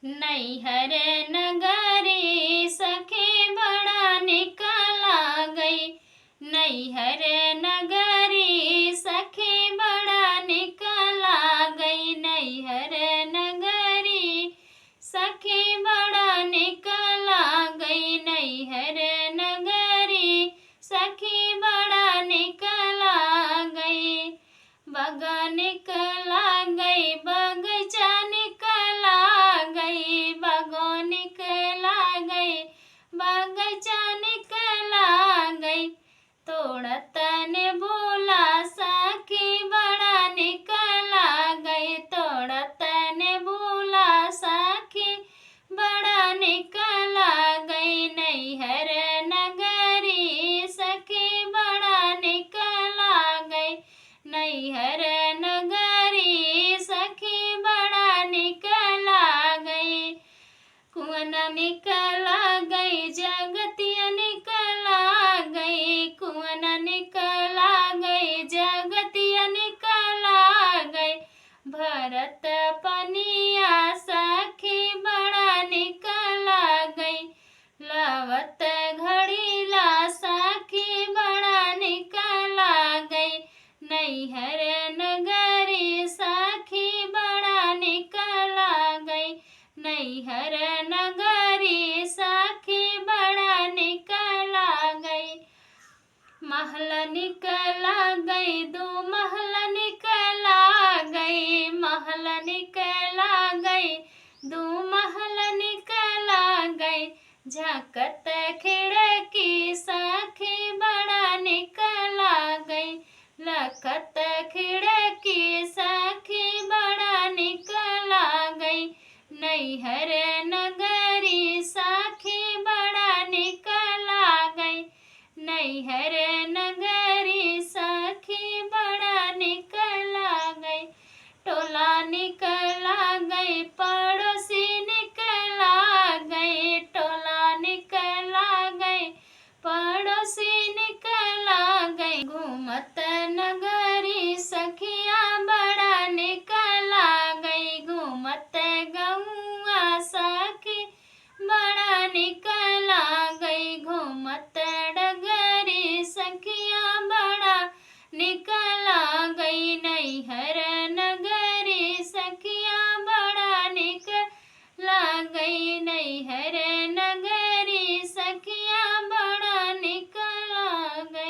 नैहर नगरी सखी बड़ा निकला गई। नैहर नगरी सखी बड़ा निकला गई। नैहर नगरी सखी बड़ा निकला गई। नैहर नगरी सखी बड़ा निकला गई। बगा निकला गई बगीचा निकला गई। बगो निकला गई बगीचा निकला गई। तोड़त ने बोला सखी बड़ा निकला गई। तोड़त ने बोला सखी बड़ा निकला गई। नैहर नगरी सखी बड़ा निकला गई। नैहर नगरी सखी बड़ा निकला गई। कुआं निकला गई जगतिया निकला गई। कुआं निकला गई जगतिया निकला गई। भरत पनिया सखी बड़ा निकला गई। लवत घड़ीला सखी बड़ा निकला गई। नैहर नगरी सखी बड़ा निकला गई। नैहर नगरी सखी बड़ा निकला गई। महल निकला गई दो महल निकला गई। महल निकला गई दो महल निकला गई। झांकत खिड़की सखी बड़ा निकला गई। लखत खिड़की सखी बड़ा निकला गई। नैहर नगरी सखी बड़ा निकला गई। नैहर नगरी सखी बड़ा निकला गई। टोला निकला गई पड़ोसी निकला गई। टोला निकला गई पड़ोसी निकला गई। घूमत नगरी सखिया बड़ा निकला गई। घूमत गौआ सखी बड़ा निकला गई। घूमत डगरी सखिया बड़ा निकला गई। नैहर